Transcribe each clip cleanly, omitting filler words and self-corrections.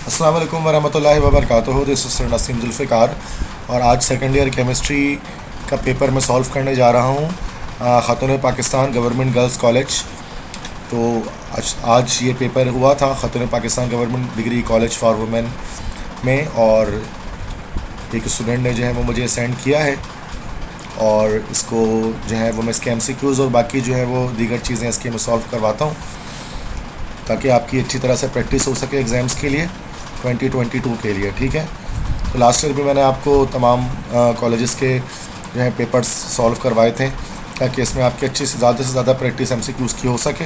अस्सलाम वालेकुम वरहमतुल्लाहि वबरकातुहू। दिस इज़ नसीम जुल्फ़िकार और आज सेकेंड ईयर केमिस्ट्री का पेपर मैं सॉल्व करने जा रहा हूँ Khatoon Pakistan government girls college. तो आज ये पेपर हुआ था Khatoon Pakistan government degree college for women में, और एक स्टूडेंट ने जो है वो मुझे सेंड किया है, और इसको जो है वो मैं इसके MCQs और बाकी जो है वो दीगर चीज़ें इसकी मैं सॉल्व करवाता हूँ ताकि आपकी अच्छी तरह से प्रैक्टिस हो सके एग्ज़ाम्स के लिए 2022 के लिए। ठीक है, तो लास्ट ईयर भी मैंने आपको तमाम कॉलेजेस के जो है पेपर्स सॉल्व करवाए थे ताकि इसमें आपकी अच्छी से ज़्यादा प्रैक्टिस MCQs की हो सके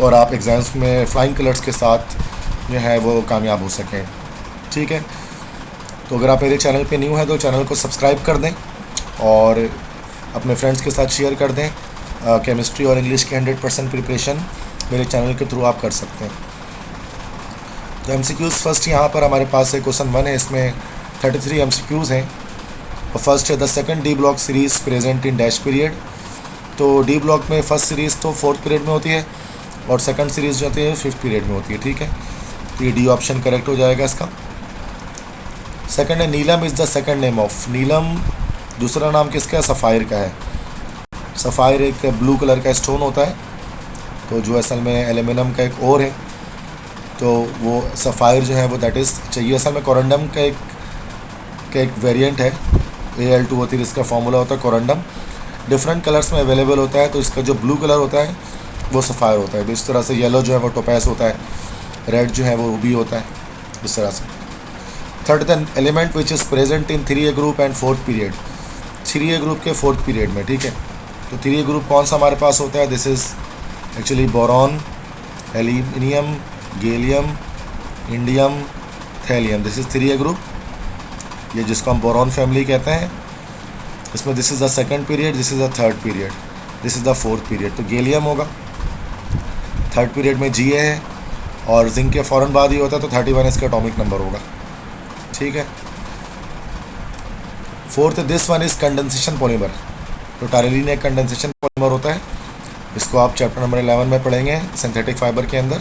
और आप एग्ज़ाम्स में फ्लाइंग कलर्स के साथ जो है वो कामयाब हो सकें। ठीक है, तो अगर आप मेरे चैनल पे न्यू हैं तो चैनल को सब्सक्राइब कर दें और अपने फ्रेंड्स के साथ शेयर कर दें। केमिस्ट्री और इंग्लिश की 100% प्रिपरेशन मेरे चैनल के थ्रू आप कर सकते हैं। तो MCQs फर्स्ट यहाँ पर हमारे पास है क्वेश्चन 1 है, इसमें 33 MCQs हैं। और फर्स्ट है the second D block series present in dash period. तो डी ब्लॉक में फर्स्ट सीरीज़ तो 4th पीरियड में होती है और सेकंड सीरीज़ जो होती है 5th पीरियड में होती है। ठीक है, तो ये डी ऑप्शन करेक्ट हो जाएगा इसका। सेकंड है Neelam is the second name of. Neelam दूसरा नाम किसका है? सफ़ायर का है। सफ़ायर एक ब्लू कलर का स्टोन होता है, तो जो असल में एल्यूमिनियम का एक और है, तो वो सफ़ायर जो है वो दैट इज़ चाहिए। असल में कोरंडम का एक वेरिएंट है, Al2O3 इसका फॉर्मूला होता है कोरंडम। डिफरेंट कलर्स में अवेलेबल होता है, तो इसका जो ब्लू कलर होता है वो सफ़ायर होता है। इस तरह से येलो जो है वो टोपैस होता है, रेड जो है वो रूबी होता है, इस तरह से। Third the element which is present in 3A group and 4th period. 3A group के 4th पीरियड में। ठीक है, तो 3A ग्रुप कौन सा हमारे पास होता है? This is actually boron, aluminium, gallium, indium, thallium. This is 3A group, ये जिसको हम बोरॉन फैमिली कहते हैं। इसमें this is the second period, this is the third period, this is the 4th period. तो गैलियम होगा, थर्ड पीरियड में Ga है और जिंक के फ़ौरन बाद ही होता है, तो 31 इसका एटॉमिक नंबर होगा। ठीक है, fourth this one is condensation polymer. तो टारेलिन एक कंडेंसेशन पॉलीमर होता है, इसको आप चैप्टर नंबर 11 में पढ़ेंगे सिंथेटिक फाइबर के अंदर।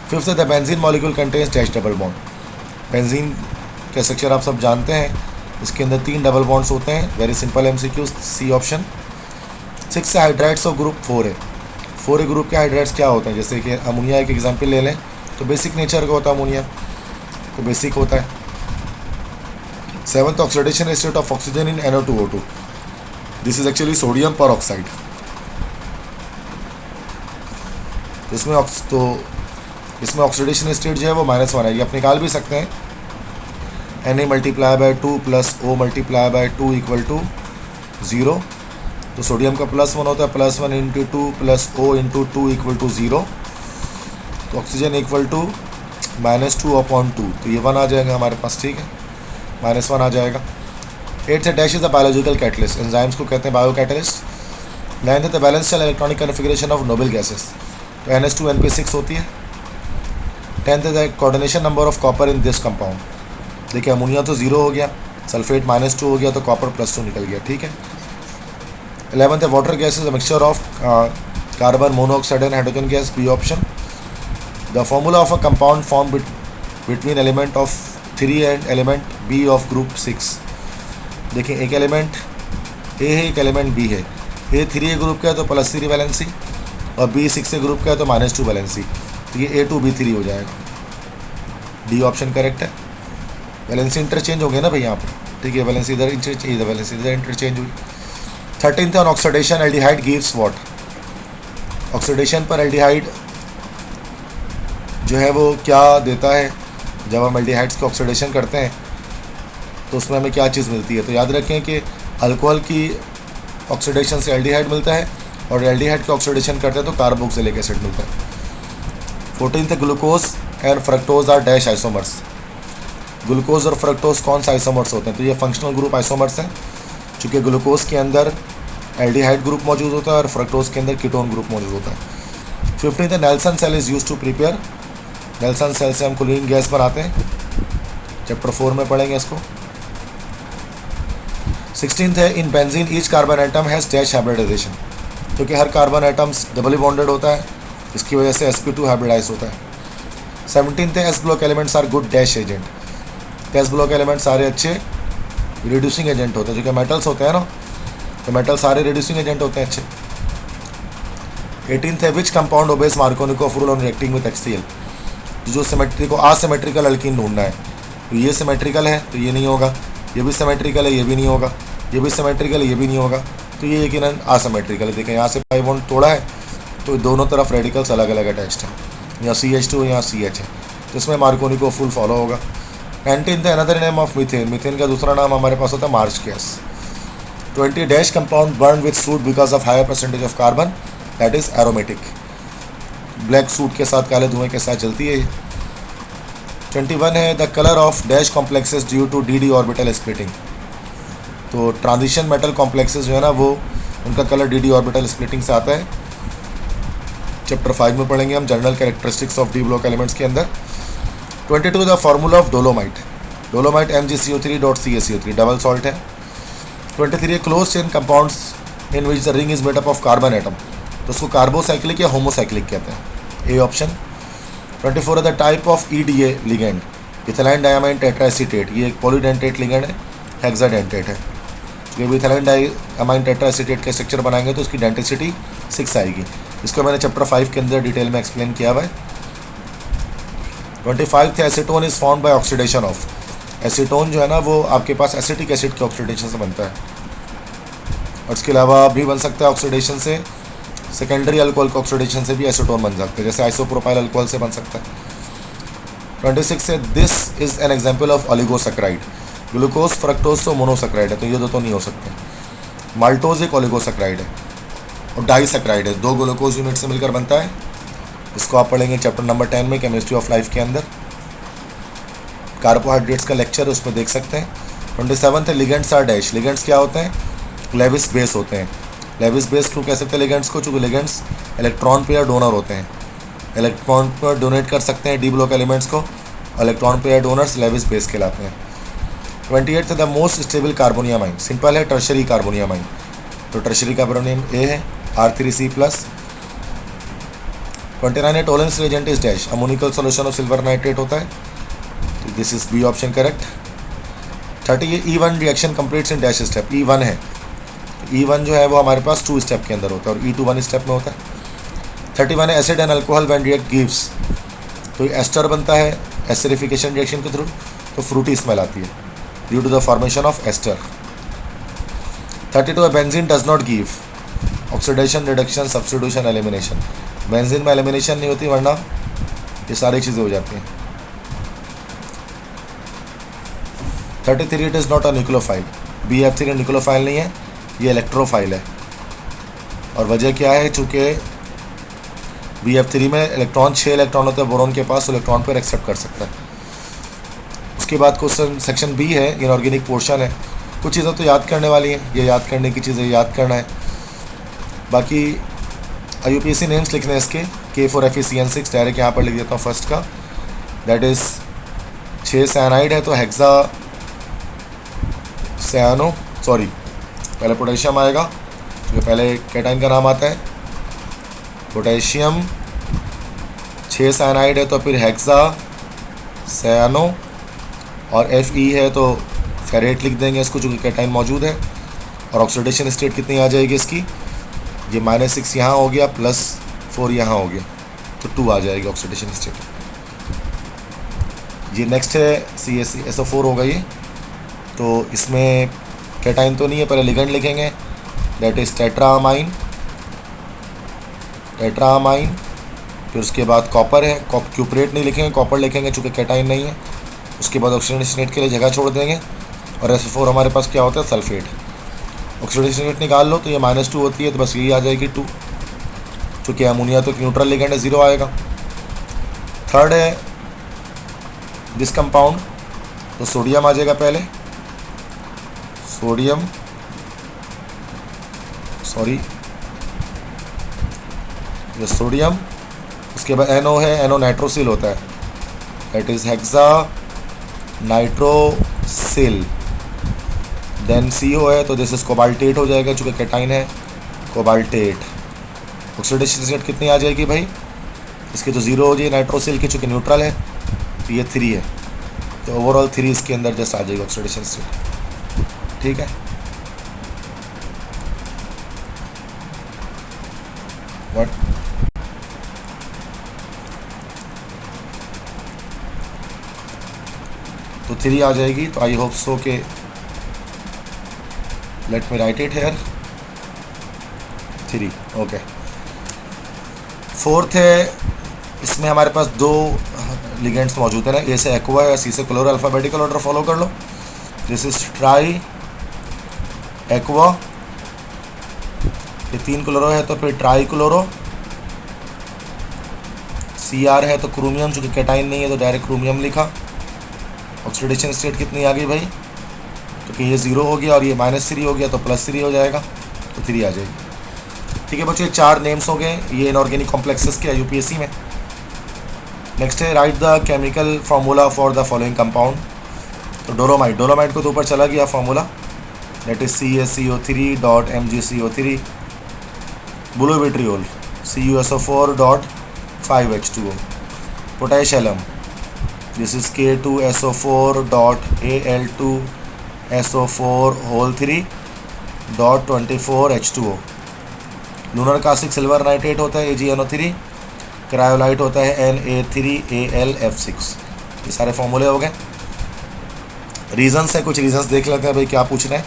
Fifth the benzene molecule contains dash double bond. Benzene का स्ट्रक्चर आप सब जानते हैं, इसके अंदर 3 डबल बॉन्ड्स होते हैं। Very simple MCQ, C option. Six hydrides of group 4 है। 4A ग्रुप के हाइड्राइड्स क्या होते हैं? जैसे कि अमोनिया एक एग्जाम्पल ले लें, तो बेसिक नेचर का होता है अमोनिया, तो बेसिक होता है। Seventh oxidation state of oxygen in NO2O2। This is actually sodium पर ऑक्साइड। इसमें ऑक्सीडेशन स्टेट जो है वो -1 है, ये आप निकाल भी सकते हैं। Na multiply by 2 plus O multiply by 2 equal to 0। तो सोडियम का +1 होता है, +1 into 2 plus O into 2 equal to 0। तो ऑक्सीजन इक्वल टू -2/2, तो ये 1 आ जाएगा हमारे पास। ठीक है, -1 आ जाएगा। 8th dash is the biological catalyst. Enzymes को कहते हैं bio catalyst. 9th the valence shell electronic configuration of noble gases. तो NH2 NP6 होती है। 10th the coordination number of copper in this compound. देखिए अमोनिया तो 0 हो गया, सल्फेट -2 हो गया, तो कॉपर +2 निकल गया। ठीक है। 11th water gas is a mixture of carbon monoxide and hydrogen gas, B option. The formula of a compound form between element of 3 and element B of group 6। देखिए एक एलिमेंट A है, एक element B है। A 3A group का है तो +3 valency, और B 6A group का है तो -2 वैलेंसी, तो ये A2B3 हो जाएगा। डी ऑप्शन करेक्ट है। वैलेंसी इंटरचेंज हो गए ना भाई यहाँ पर। ठीक है, वैलेंसी इधर इंटरचेंज, इधर वैलेंसी इधर इंटरचेंज हुई। 13th on oxidation aldehyde gives what. Oxidation पर एल्डिहाइड जो है वो क्या देता है? जब हम एल्डिहाइड्स की ऑक्सीडेशन करते हैं तो उसमें हमें क्या चीज़ मिलती है? तो याद रखें कि अल्कोहल की ऑक्सीडेशन से एल्डिहाइड मिलता है, और एल्डिहाइड की ऑक्सीडेशन करते हैं तो कार्बोक्सिलिक एसिड मिलता है। 14th glucose and fructose are dash isomers. Glucose और फ्रक्टोज कौन सा आइसोमर्स होते हैं? तो ये फंक्शनल ग्रुप आइसोमर्स हैं, चूँकि ग्लूकोज के अंदर एल्डिहाइड ग्रुप मौजूद होता है और फ्रक्टोज के अंदर कीटोन ग्रुप मौजूद होता है। 15th Nelson cell is use to prepare. Nelson cell से हम क्लोरीन गैस बनाते हैं, चैप्टर 4 में पढ़ेंगे इसको। 16th है in benzene each carbon atom has dash hybridization. क्योंकि हर कार्बन एटम्स डबली बॉन्डेड होता है, इसकी वजह से sp2 हाइब्रिडाइज होता है। 17th है S block elements are good dash agent. S block element सारे अच्छे रिड्यूसिंग एजेंट होते हैं, जो कि मेटल्स होते हैं ना, तो मेटल सारे रिड्यूसिंग एजेंट होते हैं अच्छे। 18th है which compound obeys Markovnikov rule on reacting with HCl। जो सिमेट्री को असिमेट्रिकल अल्कीन ढूंढना है, तो ये सिमेट्रिकल है तो ये नहीं होगा, ये भी सिमेट्रिकल है ये भी नहीं होगा, ये भी सिमेट्रिकल है ये भी नहीं होगा, तो ये यकीनन असिमेट्रिकल है। देखें यहाँ से पाई बॉन्ड तोड़ा है तो दोनों तरफ रेडिकल्स अलग अलग अटैच्ड हैं, यहाँ CH2 यहाँ CH है, तो इसमें मार्कोनिकोव रूल फॉलो होगा। 19th है another name of methane. Methane का दूसरा नाम हमारे पास होता है marsh gas. 20 dash compound burn with soot because of higher percentage of carbon, that is aromatic. Black soot के साथ, काले धुएं के साथ जलती है। 21 है the colour of dash complexes due to DD orbital splitting. तो ट्रांजिशन मेटल कॉम्प्लेक्सेस जो है ना, वो उनका कलर DD ऑर्बिटल स्प्लिटिंग से आता है। चैप्टर 5 में पढ़ेंगे हम general characteristics of D block elements के अंदर। 22 the formula of dolomite. Dolomite MgCO3.CaCO3 double salt है। 23 close chain compounds in which the ring is made up of carbon atom. तो उसको कार्बोसाइक्लिक या होमोसाइक्लिक कहते हैं, ए ऑप्शन। 24 है the type of EDA ligand. Ethyl diamine tetraacetate, ये एक polydentate ligand है, हेक्साडेंटेट है। जब भी इथाइल डायमाइन टेट्राएसीटेट का स्ट्रक्चर बनाएंगे तो उसकी डेंसिटी 6 आएगी। इसको मैंने चैप्टर 5 के अंदर डिटेल में एक्सप्लेन किया हुआ है। 25 थे acetone is found by oxidation of. Acetone जो है ना, वो आपके पास एसिटिक एसिड के ऑक्सीडेशन से बनता है, और इसके अलावा भी बन सकता है ऑक्सीडेशन से, सेकेंडरी अल्कोहल के ऑक्सीडेशन से भी एसीटोन बन सकते हैं, जैसे आइसोप्रोपाइल अल्कोहल से बन सकता है। 26 है this is an example of oligosaccharide. Glucose fructose तो मोनोसैकेराइड है, तो ये दो तो नहीं हो सकते। माल्टोज एक ओलिगोसैकेराइड है और डाइसैकेराइड है, 2 ग्लूकोज यूनिट से मिलकर बनता है। इसको आप पढ़ेंगे चैप्टर नंबर 10 में, केमिस्ट्री ऑफ लाइफ के अंदर। कार्बोहाइड्रेट्स का लेक्चर है, उसमें देख सकते हैं। 27 है लिगेंड्स आर डैश। लिगेंड्स क्या होते हैं? लेविस बेस होते हैं। लेविस बेस क्यों कह सकते हैं लिगेंड्स को? चूँकि लिगेंड्स इलेक्ट्रॉन पेयर डोनर होते हैं, इलेक्ट्रॉन पर डोनेट कर सकते हैं डी ब्लॉक एलिमेंट्स को। Electron pair donors Lewis base कहलाते हैं। 28 है the most stable carbonium ion. Simple है, टर्शरी कार्बोनियामाइन। तो टर्शरी कार्बोनियम ए है, R3C+। 29 है Tollens reagent is dash. Ammoniacal solution of silver nitrate होता है, तो this is B option correct. 30 है E1 reaction completes in dash step. E1 है, E1 जो है वो हमारे पास 2 स्टेप के अंदर होता है और E2 1 स्टेप में होता है। 31 है acid and alcohol when react gives. तो एस्टर बनता है एसिडिफिकेशन रिएक्शन के थ्रू, तो फ्रूटी स्मेल आती है due to the formation of ester. 32 है benzene does not give. Oxidation, reduction, substitution, elimination. Benzene में एलिमिनेशन नहीं होती, वरना ये सारी चीज़ें हो जाती हैं। 33 it is not a nucleophile. BF3 nucleophile नहीं है, ये इलेक्ट्रोफाइल है। और वजह क्या है? चूँकि BF3 में इलेक्ट्रॉन 6 इलेक्ट्रॉन होते हैं बोरोन के पास, इलेक्ट्रॉन पर एक्सेप्ट कर सकता है। उसके बाद क्वेश्चन सेक्शन B है, इनऑर्गेनिक पोर्शन है। कुछ चीज़ें तो याद करने वाली हैं, ये याद करने की चीज़ें याद करना है। बाकी IUPAC नेम्स लिखने हैं इसके। K4FeCN6 डायरेक्ट यहाँ पर लिख देता हूँ फर्स्ट का, दैट इज़ 6 साइनाइड है, तो हेक्सा सैनो, सॉरी पहले पोटेशियम आएगा क्योंकि पहले कैटाइन का नाम आता है। पोटेशियम 6 साइनाइड है, तो फिर हेक्सा सैनो, और Fe है तो फेरेट लिख देंगे इसको, चूँकि कैटाइन मौजूद है। और ऑक्सीडेशन स्टेट कितनी आ जाएगी इसकी? ये -6 यहाँ हो गया, +4 यहाँ हो गया, तो 2 आ जाएगी ऑक्सीडेशन स्टेट। ये नेक्स्ट है CaSO4 होगा ये। तो इसमें कैटाइन तो नहीं है, पहले लिगेंड लिखेंगे, दैट इज़ टेट्रामाइन। फिर उसके बाद कॉपर है, क्यूपरेट नहीं लिखेंगे, कॉपर लिखेंगे चूँकि कैटाइन नहीं है। उसके बाद ऑक्सीडेशन स्टेट के लिए जगह छोड़ देंगे, और SO4 हमारे पास क्या होता है? सल्फेट। ऑक्सीडेशन रेट निकाल लो तो ये -2 होती है, तो बस यही आ जाएगी 2। चूँकि अमोनिया तो एक न्यूट्रल लिगेंड है, 0 आएगा। थर्ड है दिस कंपाउंड, तो सोडियम आ जाएगा पहले, सोडियम, सॉरी ये सोडियम। उसके बाद NO है, NO नाइट्रोसिल होता है, that is hexa nitrosyl. Then CO है, तो दिस इज कोबाल्टेट हो जाएगा, चूँकि कैटाइन है, कोबाल्टेट। ऑक्सीडेशन स्टेट कितनी आ जाएगी भाई? इसकी तो ज़ीरो हो जाए नाइट्रोसिल की, चूँकि न्यूट्रल है तो ये 3 है, तो ओवरऑल 3 इसके अंदर जस्ट आ जाएगा ऑक्सीडेशन स्टेट। ठीक है, व्हाट तो 3 आ जाएगी। तो आई होप सो के let me right it here 3। Okay, fourth है, इसमें हमारे पास 2 लिगेंड्स मौजूद है ना, ए से एक्वा या सी से क्लोरो, अल्फ़ाबेटिकल ऑर्डर फॉलो कर लो। दिस इज ट्राई एक्वा, ये 3 क्लोरो है तो फिर ट्राई क्लोरो, CR है तो क्रोमियम, चूँकि कैटाइन नहीं है तो डायरेक्ट क्रोमियम लिखा। ऑक्सीडेशन स्टेट कितनी आ गई भाई, क्योंकि ये 0 हो गया और ये -3 हो गया तो +3 हो जाएगा, तो 3 आ जाएगी। ठीक है बच्चों, ये 4 नेम्स हो गए ये इनऑर्गेनिक कॉम्प्लेक्सेस के UPSC में। नेक्स्ट है right the chemical formula for the following compound. तो डोलोमाइट को तो ऊपर चला गया formula, that is CaCO3.MgCO3। बुलोविट्रियोल CuSO4.5H2O। Potassium, this is K2SO4.Al2SO4 3.24H2O। Lunar caustic silver nitrate होता है AgNO3। क्रायोलाइट होता है Na3AlF6। ये सारे फॉर्मूले हो गए। रीजंस है, कुछ रीजंस देख लेते हैं भाई क्या पूछ रहे हैं।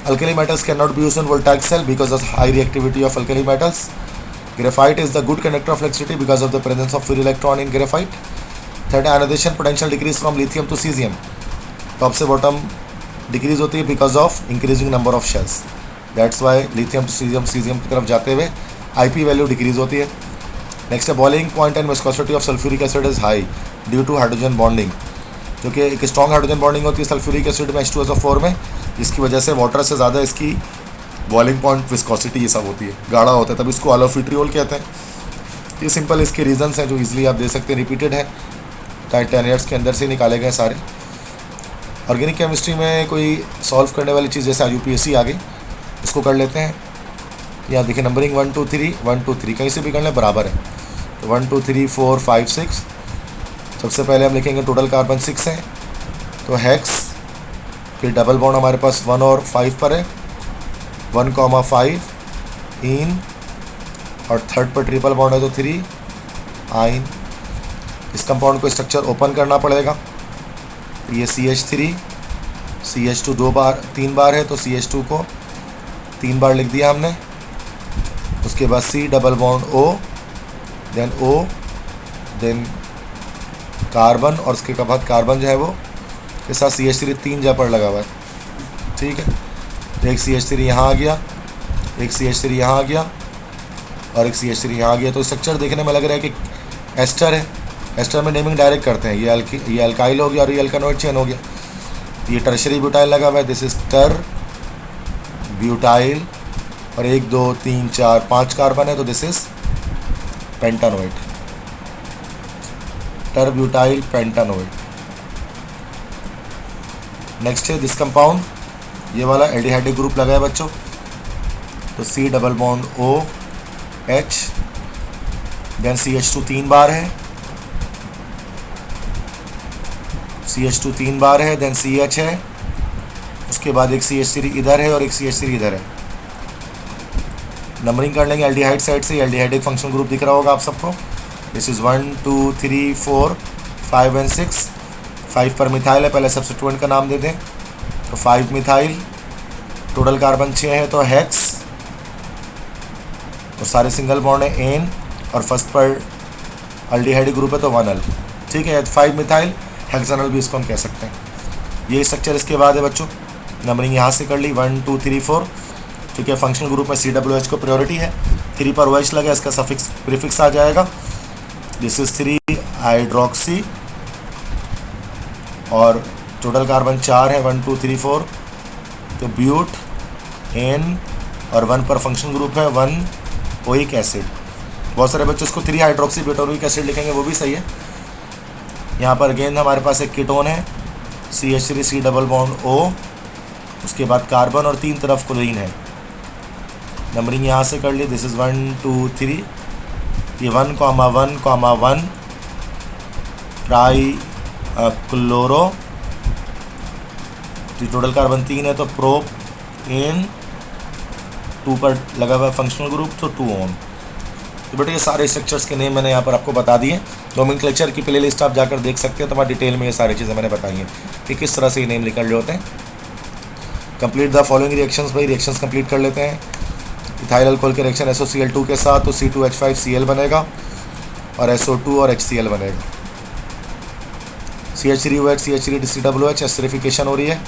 Alkali metals can not be used in voltaic cell because of high reactivity of alkali metals. Graphite is the good conductor of electricity because of the presence of free electron in graphite. Third, ionization potential decrease from lithium to caesium, top से bottom decrease होती है because of increasing number of shells, that's why lithium to caesium, caesium की तरफ जाते हुए IP value decrease होती है। Next है boiling point and viscosity of sulphuric acid is high due to hydrogen bonding, क्योंकि एक स्ट्रॉन्ग हाइड्रोजन बॉन्डिंग होती है सल्फ्यूरिक एसिड में H2SO4 में, जिसकी वजह से वाटर से ज़्यादा इसकी बॉइलिंग पॉइंट विस्कोसिटी ये सब होती है, गाढ़ा होता है, तब इसको अलोफिट्रियोल कहते हैं। ये सिंपल इसके रीजंस हैं जो इजीली आप दे सकते हैं, रिपीटेड है, 10 ईयर्स के अंदर से निकाले गए सारे। ऑर्गेनिक केमिस्ट्री में कोई सॉल्व करने वाली चीज़ जैसे UPSC आ गई, इसको कर लेते हैं। यहाँ देखिए नंबरिंग 1 2 3 1 2 3 कहीं से भी कर लें बराबर है, तो 1 2 3 4 5 6। सबसे पहले हम लिखेंगे टोटल कार्बन 6 है तो हेक्स, फिर डबल बॉन्ड हमारे पास 1 और 5 पर है, 1,5 इन, और थर्ड पर ट्रिपल बॉन्ड है तो 3 आइन। इस कंपाउंड को स्ट्रक्चर ओपन करना पड़ेगा, ये CH3 CH2 3 बार है तो CH2 को 3 बार लिख दिया हमने। उसके बाद C double bond O, then O, then carbon, और उसके बाद कार्बन जो है वो के साथ CH3 3 जगह पर लगा हुआ है। ठीक है, तो एक CH3 यहाँ आ गया, एक CH3 यहाँ आ गया और एक CH3 यहाँ आ गया। तो स्ट्रक्चर देखने में लग रहा है कि एस्टर है, एस्टर में नेमिंग डायरेक्ट करते हैं, ये अल्काइल हो गया और ये अल्कानोइड चेन हो गया। ये टर्शरी ब्यूटाइल लगा हुआ है, दिस इज टर ब्यूटाइल, और 1 2 3 4 5 कार्बन है तो this is pentanoate, tert butyl pentanoate. Next है दिस कंपाउंड, ये वाला एल्डिहाइडिक ग्रुप लगा है बच्चों, तो C double bond OH, then CH2 3 बार है, CH2 3 बार है, देन CH है, उसके बाद एक CH3 इधर है और एक CH3 इधर है। नंबरिंग कर लेंगे एल्डिहाइड साइड से, एल्डिहाइडिक फंक्शन ग्रुप दिख रहा होगा आप सबको, दिस इज़ 1 2 3 4 5 एंड 6। 5 पर मिथाइल है, पहले सब्स्टिट्यूएंट का नाम दे दें, तो 5 मिथाइल, टोटल कार्बन 6 है तो हेक्स, और सारे सिंगल बॉन्ड है एन, और फर्स्ट पर एल्डिहाइड ग्रुप है तो 1 अल। ठीक है, 5 मिथाइल हेक्सानल भी इसको हम कह सकते हैं। ये स्ट्रक्चर इसके बाद है बच्चों, नंबरिंग यहाँ से कर ली 1 2 3 4, क्योंकि फंक्शनल ग्रुप में CWH को प्रायोरिटी है, 3 पर OH लगा, इसका सफिक्स प्रीफिक्स आ जाएगा, दिस इज 3 हाइड्रोक्सी, और टोटल कार्बन 4 है 1 2 3 4, तो ब्यूट एन, और 1 पर फंक्शन ग्रुप है 1 ओइक एसिड। बहुत सारे बच्चों इसको 3 हाइड्रोक्सी ब्यूटोरिक एसिड लिखेंगे, वो भी सही है। यहाँ पर अगेन हमारे पास एक कीटोन है CH3 C double bond O, उसके बाद कार्बन और 3 तरफ क्लोरीन है। नंबरिंग यहाँ से कर ली, दिस इज़ 1 2 3, ये 1,1,1 ट्राई क्लोरो, टोटल कार्बन 3 है तो प्रोप इन 2 पर लगा हुआ फंक्शनल ग्रुप तो 2 ओन। तो बेटे ये सारे स्ट्रक्चर्स के नेम मैंने यहाँ पर आपको बता दिए। नोमेनक्लेचर की प्ले लिस्ट आप जाकर देख सकते हैं, तो हमारी डिटेल में ये सारी चीज़ें मैंने बताई हैं कि किस तरह से ये नेम निकल रहे होते हैं। कंप्लीट द फॉलोइंग रिएक्शंस, भाई रिएक्शंस कंप्लीट कर लेते हैं। इथाइल अल्कोहल के रिएक्शन SOCl2 के साथ तो C2H5Cl बनेगा और SO2 और HCl बनेगा। CH3OH CH3COOH एस्टरिफिकेशन हो रही है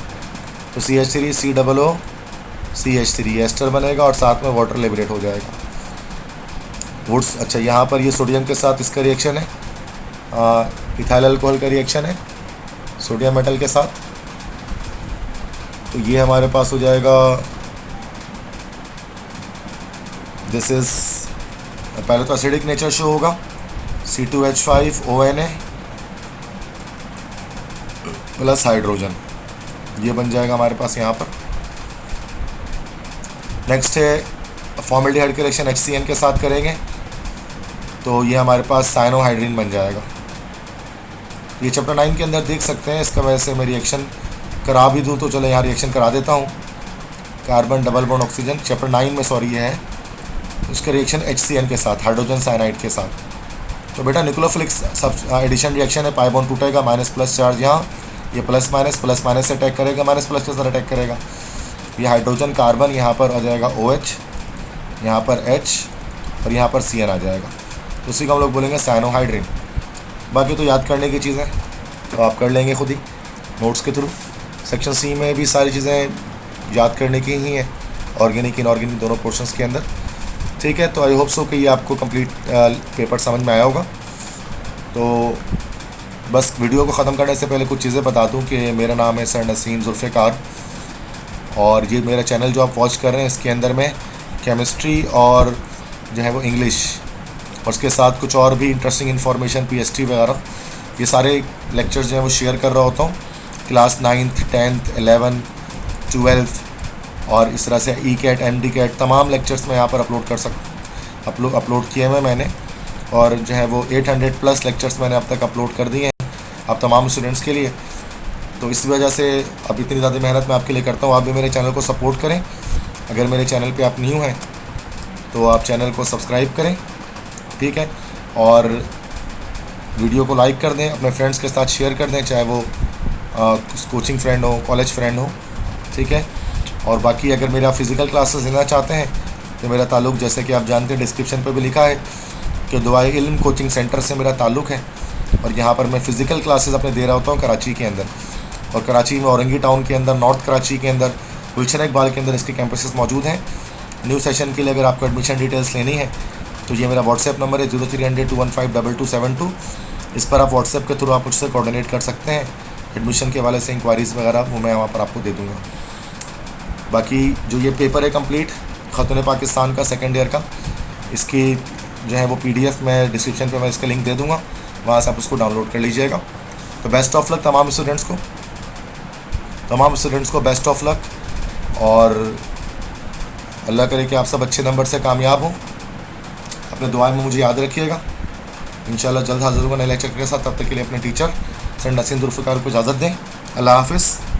तो CH3COOCH3 एस्टर बनेगा और साथ में वाटर लिबरेट हो जाएगा। वुड्स, अच्छा यहाँ पर ये सोडियम के साथ इसका रिएक्शन है, इथाइल अल्कोहल का रिएक्शन है सोडियम मेटल के साथ, तो ये हमारे पास हो जाएगा। दिस इज पहले तो एसिडिक नेचर शो होगा, C2H5ONA प्लस हाइड्रोजन, ये बन जाएगा हमारे पास यहाँ पर। नेक्स्ट है फॉर्मेल्डिहाइड के रिएक्शन HCN के साथ करेंगे तो ये हमारे पास साइनोहाइड्रीन बन जाएगा। ये चैप्टर 9 के अंदर देख सकते हैं, इसका वैसे मैं रिएक्शन करा भी दूँ तो चलो यहाँ रिएक्शन करा देता हूँ। Carbon double bond oxygen chapter 9 में, सॉरी ये है, उसका रिएक्शन HCN के साथ हाइड्रोजन साइनाइड के साथ। तो बेटा न्यूक्लियोफिलिक सब एडिशन रिएक्शन है, पाई बॉन्ड टूटेगा, माइनस प्लस चार्ज यहाँ, ये प्लस माइनस से अटैक करेगा, माइनस प्लस के साथ अटैक करेगा। ये हाइड्रोजन कार्बन यहाँ पर आ जाएगा OH, यहाँ पर H और यहाँ पर CN आ जाएगा, तो उसी को हम लोग बोलेंगे साइनोहाइड्रीन। बाकी तो याद करने की चीज़ें तो आप कर लेंगे खुद ही नोट्स के थ्रू। सेक्शन C में भी सारी चीज़ें याद करने की ही हैं, ऑर्गेनिक इनऑर्गेनिक दोनों पोर्शंस के अंदर। ठीक है, तो आई होप सो कि ये आपको कंप्लीट पेपर समझ में आया होगा। तो बस वीडियो को ख़त्म करने से पहले कुछ चीज़ें बता दूं कि मेरा नाम है सर नसीम जुल्फ़िकार और ये मेरा चैनल जो आप वॉच कर रहे हैं इसके अंदर में केमिस्ट्री और जो है वो इंग्लिश और उसके साथ कुछ और भी इंटरेस्टिंग इन्फॉर्मेशन PST वगैरह ये सारे लेक्चर्स जो हैं वो शेयर कर रहा होता हूँ। Class 9th 10th 11th 12th और इस तरह से ECAT MDCAT तमाम लेक्चर्स मैं यहाँ पर अपलोड कर अपलोड किए हुए मैंने, और जो है वो 800+ लेक्चर्स मैंने अब तक अपलोड कर दिए हैं आप तमाम स्टूडेंट्स के लिए। तो इस वजह से अब इतनी ज़्यादा मेहनत मैं आपके लिए करता हूँ। आप भी मेरे चैनल को सपोर्ट करें। अगर मेरे चैनल पे आप न्यू हैं तो आप चैनल को सब्सक्राइब करें, ठीक है, और वीडियो को लाइक कर दें, अपने फ्रेंड्स के साथ शेयर कर दें, चाहे वो कोचिंग फ्रेंड हो, कॉलेज फ्रेंड हो, ठीक है। और बाकी अगर मेरा फ़िज़िकल क्लासेस लेना चाहते हैं तो मेरा ताल्लुक़, जैसे कि आप जानते हैं डिस्क्रिप्शन पर भी लिखा है कि दुआए इल्म कोचिंग सेंटर से मेरा ताल्लुक़ है और यहाँ पर मैं फ़िज़िकल क्लासेस अपने दे रहा होता हूँ कराची के अंदर, और कराची में औरंगी टाउन के अंदर, नॉर्थ कराची के अंदर, गुलशन इकबाल के अंदर इसके कैंपसेस मौजूद हैं। न्यू सेशन के लिए अगर आपको एडमिशन डिटेल्स लेनी है तो ये मेरा व्हाट्सएप नंबर है 0300 215 2272। इस पर आप व्हाट्सएप के थ्रू आप मुझसे कोऑर्डिनेट कर सकते हैं। एडमिशन के हवाले से इंक्वायरीज़ वगैरह वो मैं वहाँ पर आपको दे दूँगा। बाकी जो ये पेपर है कंप्लीट ख़ातून पाकिस्तान का सेकेंड ईयर का, इसकी जो है वो PDF मैं डिस्क्रिप्शन पे मैं इसका लिंक दे दूँगा, वहाँ से आप उसको डाउनलोड कर लीजिएगा। तो बेस्ट ऑफ लक तमाम स्टूडेंट्स को बेस्ट ऑफ लक, और अल्लाह करे कि आप सब अच्छे नंबर से कामयाब हों। अपने दुआ में मुझे याद रखिएगा। इंशाल्लाह जल्द हाज़िर होगा नए लेक्चर के साथ। तब तक के लिए अपने टीचर सर नसीम जुल्फ़िकार को इजाज़त दें। अल्लाह हाफ़िज़।